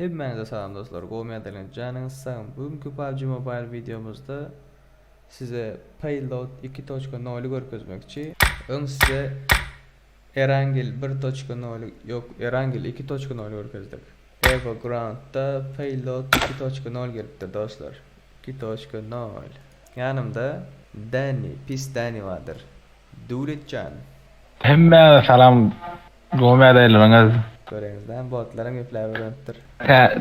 Hepinize selam dostlar. Go'medal'in canınız sağ. Bugünkü PUBG Mobile videomuzda size Payload 2.0'ı göstermek ön size Erangel 1.0 yok Erangel 2.0 gösterdik. Everground'da Payload 2.0 geliptir dostlar. 2.0 yanımda Pis Danny vardır. Duritcan. Hemme salam Go'medal'ın Görenizden botların üfler öğrentir.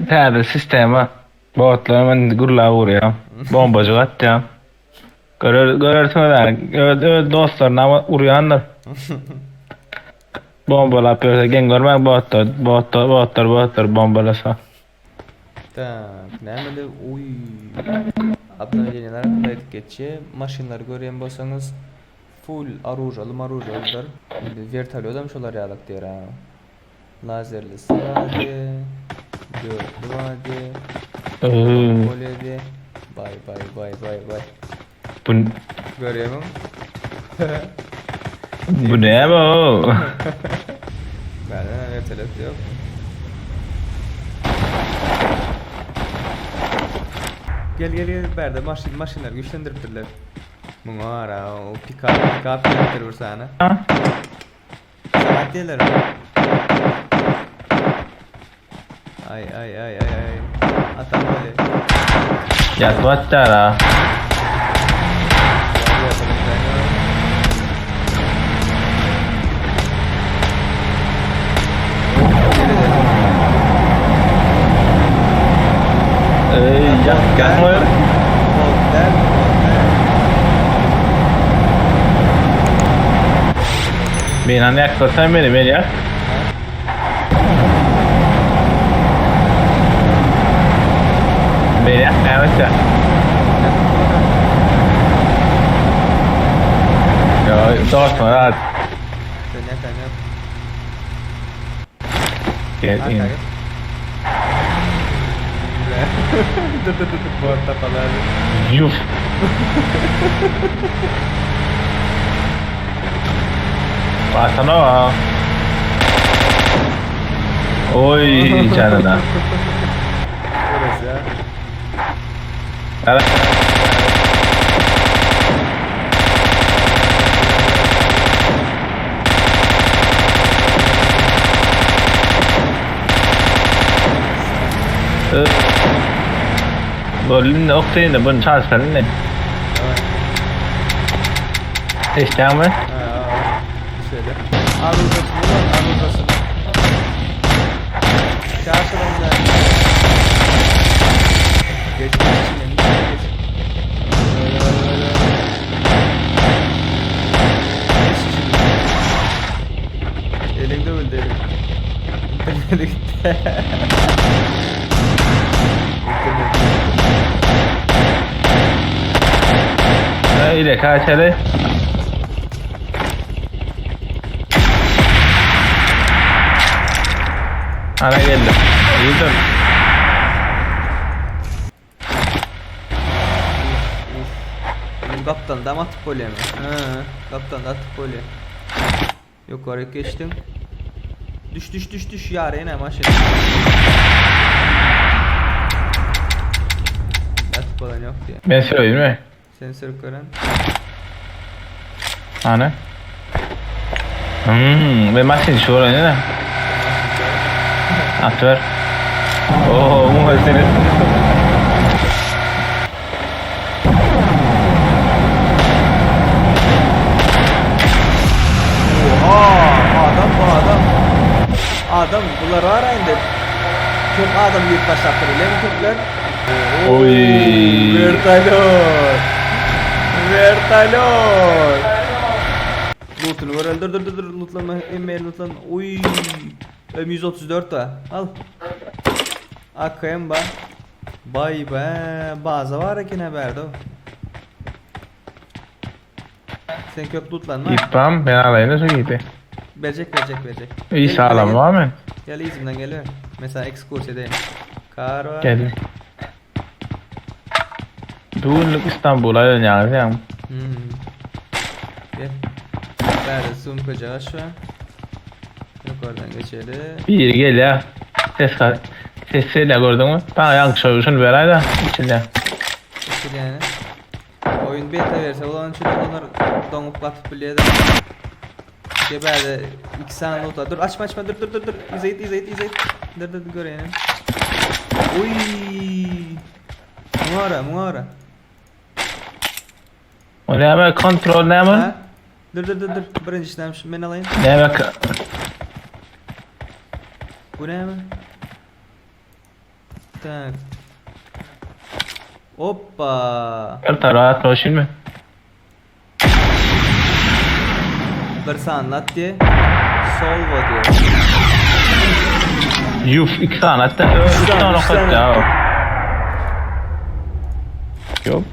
Täze sistema botlar men gurla vuruyor. Bombacı atacağım. Görürsün dostlarına vuruyanlar. Bombalap yapıyorsa gen görmek botlar bombalasa. Tak, nämede uy. Abnajeneler kayıt geçe maşinleri gören bolsanız full arujalılar. Vertolyodam şolar ýalyk der ha. Lazerli sade, dörtlü vade, kolede. Bay. Bu Görüyorum. bu ne bu? Ben vertolyot yok. Gel berde maşinler güçlendiripdirler. Muňa ara o pick-up getir bir sana. Saat diýerler. Ay. Atam böyle. Yatwattara. Yakma. Beni yaksan beni yak. Beni yak evet. Ya dostum rahat. Tanya. Gel in. Dur. Buat tapalar. Yuf. Pasano. Oy canına. Orası ya. Evet. Berlin Octane de bunun çalışkanı ne? İşten mi? Şöyle. Aruzası. Çarşıdan da. Geç. Elinde öldü elim. İnternete gitti. İle kaçarı. Ana geldim. İyi dur. Kaptan da atıp kolye mi? Kaptan da atıp kolye. Yukarı geçtim. Düş yara yine maşın. Atıp falan yok diye. Ben söyleyeyim mi? Sensör gören. Ana. Ve masin şu oraya ne? Atver. Oo, muhasene. Adam bunlar var indi. Çok adam bir taş attı öyle mi kökler? Oy. Vertalot. Loot'unu var dur lootlama lootlama. Uy. M134 da. Al. AKM ba. Bay be. Baza var ki ne verdi o. Sen köp lootlanma. İpam ben alayım da su gitti. Verecek. İyi sağlam var mı? Gel izimden geliyor. Mesela ekskursiyedeyim. Kar var. Gel. Dulu İstanbul'a dönüyoruz. Gel. Nerede zoom koyacağız şu an. Yukarıdan geçelim. Bir gel ya. Ses Sesiyle gördün mü? Bana yanlış oluşunu ver da içinde. İşte yani. Oyun beta verse olan için onlar donup katıp biliyor da. Geberde 2 saniye loot'a. Dur açma dur. İzleyit. Dur göreyim. Oy. Muara. O ne hemen kontrol ne hemen? Ha? Dur. Birinci işlem şimdi ben alayım. Ne hemen? Bu ne hemen? Tak. Hoppa. Bir tarafı o şimdi mi? Birisi anlat diye. Solvo diyor. Yuf 2 tane hatta 3 tane üç tane. kat ya. Yok.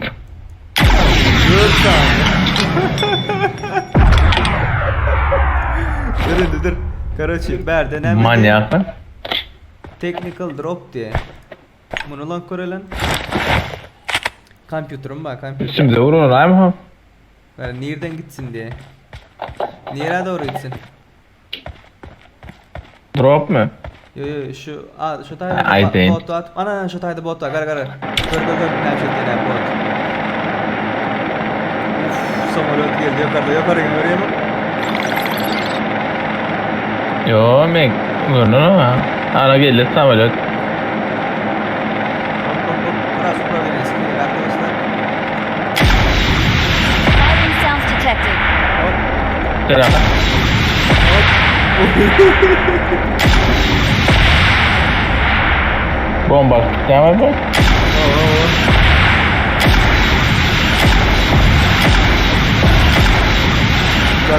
4 saniye. Dur. Karaçı berden hemen. Manyak mı? Technical drop diye. Bunu lan korelan. Computer'ım bak computer. Üstümüze vurur mı? Böyle nereden gitsin diye. Nereye doğru gitsin? Drop mu? Yo şu I tayda think. bot at. Ana şu tayda bot var. Gara. Gör. Ne şey bot. Uf, samolot geldi yukarı görüyor musun? Yo mek. Görünür ama. Ana gelir samolot. Hop. Biraz provinesi değil arkadaşlar. Firing sounds detected. Hop. Terafa. Bomba. Tamam mı?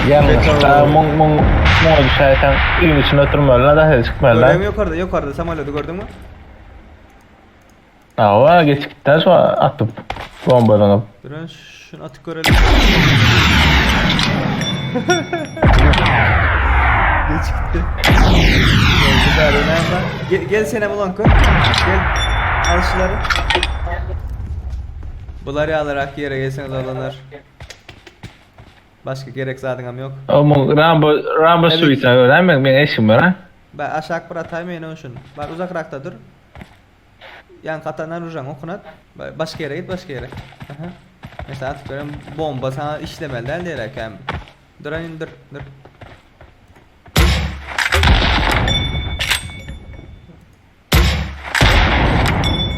Yanlışlıkla mung düşerken evin içine oturmuyorlar da hadi çıkmıyorlar. Görüyorum yukarıda samolotu gördün mü? Ama geçtikten sonra atıp bombalanıp. Durun şunu atıp görelim. Geç gitti. Geldi bari nereden? Gel Senem ulan koy. Gel. Al şunları. Bunları alarak yere gelseniz alınır. Başka gerek zaten am yok. O mung Rambo Evet. suyu sen öğrenmek benim eşim var ha. Ben aşağı bırakayım yine şunu. Bak uzak rakta dur. Yan katandan ucan okunat. Başka yere git başka yere. Aha. Mesela atıp görüyorum bomba sana işlemeden diyerek hem. Dur.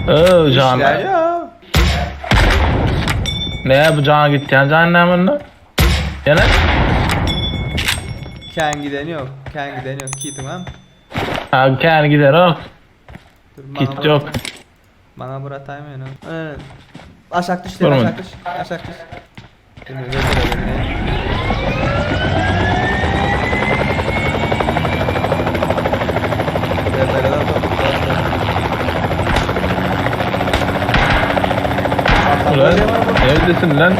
Oo İşler can. ya. Ne bu can gideceksin cehenneminde? Gene? Ken giden yok. Kitim hem. Ha kendi gider o. Dur, Git yok. Bana bırakayım yine. Evet. Aşağı düş. Durun. Aşağı düş. Şimdi götürelim beni. Depredan Ulan neredesin lan?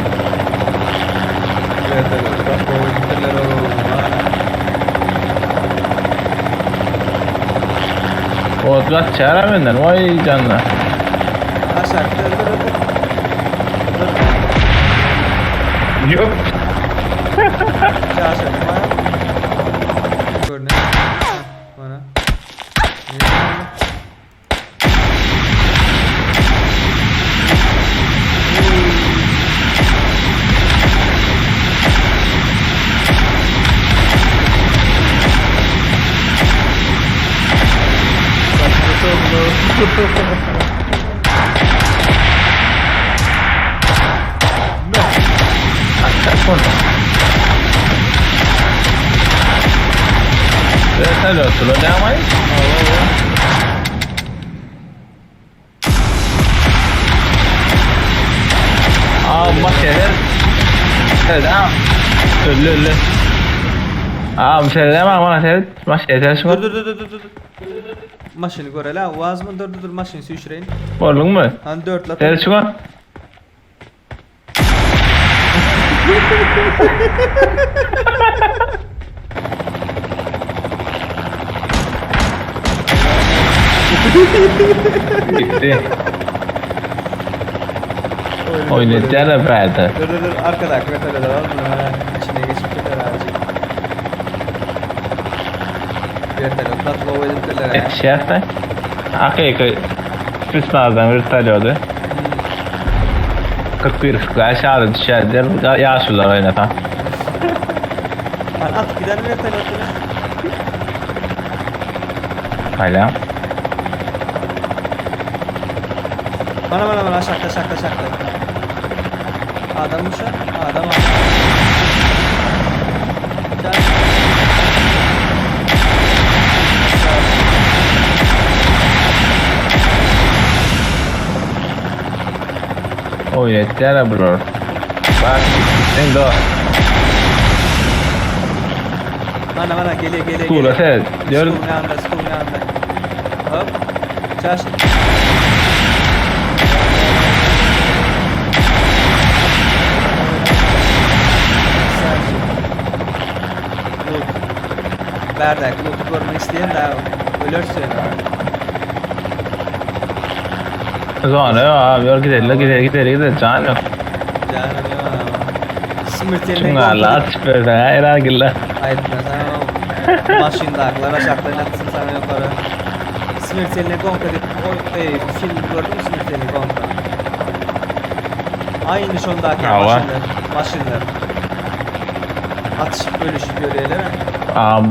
O kaç çare benden vay canına. Aşağı dur. Yok. Aşağı Görüne. Bana. Sen otur o ne amayız? Aa bak şeyler. Evet ha. Öyle. Aa bir şey demem bana şey. Bak şeyler şu. Dur. Maşını gör hele. Vaz mı? Dur. Maşını sürüşreyin. Oldun mu? Hani 4 la. Şeyler şu. Gitti. Oynayacağına verdi. Dur. Arkada metale de var. İçine geçip gider ağacı. Bir tane tatlı o edipteler ha. Şey yaptı. Hakiki Christmas'dan bir talıyordu. 41 aşağıda düşerler. Yaşlılar oynatan. Lan at gidelim vertolyotuna. Hala. Bana şakta. Adam uşa. Adam. Gel. Oynatlar bro. Bak sen de Bana geliyor. Kula sen. Diyor. Skulun yanında. Hop. Çaş. Berdak, loot'u görmek isteyen de ölürsün. Sonra abi yor gider can yok. Canım ya. Smırtelini Şunlarla at böyle hayran gilla. Ayetme sana o maşında aklara şaklarını atsın sana yukarı. Smırtelini konka deyip film gördün mü Smırtelini konka? Aynı şondaki Hava. maşinler. Atışıp bölüşüp görüyorlar ha. Am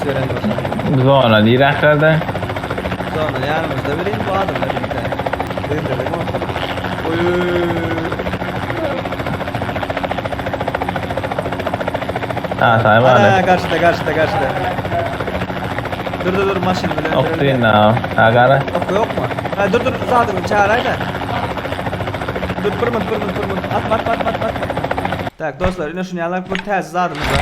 Sören olsa. sonra direklerde Sonra yanımızda vereyim bu adamla birlikte. Döndürdük ortada. Oy. ha sayma Ana ne. karşıda. Dur maşin bile. Oktayın na. Agara. Yok mu? Ha dur zaten çağıraydı. Dur pırmıt. Atma. Tak dostlar yine şunu yalan bu tez zadımız var.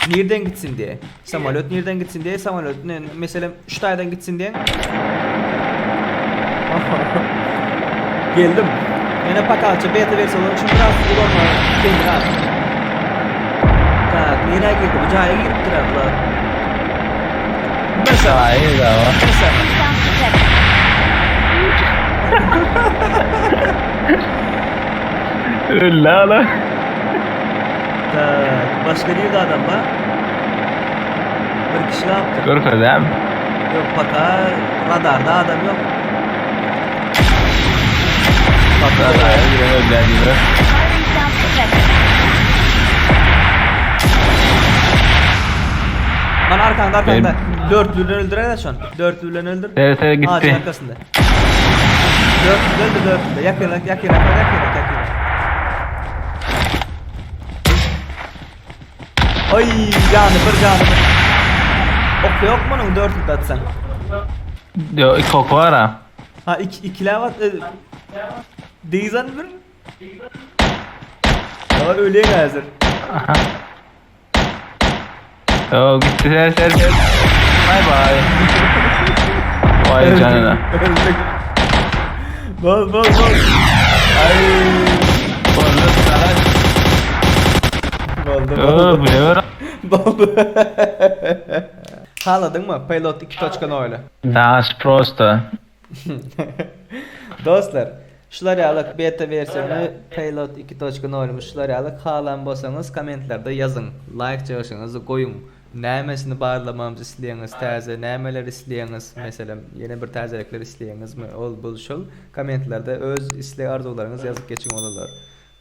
Nereden gitsin diye. Samolyot nereden gitsin diye. Samolyot mesela Şutay'dan gitsin diye. Geldim. Yine pakalça beta versiyonu için biraz kullanma. Kendin al. Tak nereye girdi? Bu cahaya girip durar. Mesela. Hayır da var. Safe sounds detected. Öyle la. Tak başka nerede adam var? Bir kişi ne yaptı? Görkadem. Yok paka radarda adam yok. Hatta öyle gibi. Firing sounds detected. Lan arkanda. Benim- Dörtlüğünü öldüren de şu an. Dörtlüğünü öldür. Evet Ağacın gitti. arkasında. Dörtlü. Yakın. Ay canı bir. Ok yok mu onun dörtlü atsan? Yo koku var ha. Ha ikiler var. Değizan bir. Ama öyle hazır. Yo gitti ser. Bye bye. Vay canına. Öldük. Bol. Ay. Yo bu ne var? Oldu. Haladın mı? Pilot 2.0 öyle. Das prosto. Dostlar, şuları alıp beta versiyonu Pilot 2.0 şuları alıp halan bolsanız kommentlerde yazın. Like çalışınızı koyun. Nämesini bağlamamızı isteýäňiz, täze nämeler isteýäňiz, mesela yeni bir täzelikler isteýäňizmi, ol buluşul. Kommentlerde öz istek arzularyňyzy ýazyp geçiň bolar.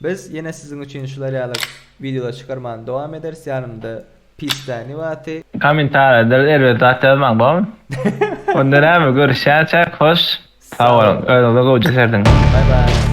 Biz yine sizin için şuları alıp videolar çıkarmaya devam ederiz. Yanımda Pistani Vati. Komentarda elbette atılmak bu. Onlara mı görüşeceğiz? Hoş. Sağ olun. Öyle oldu. Görüşürüz. Bye bye.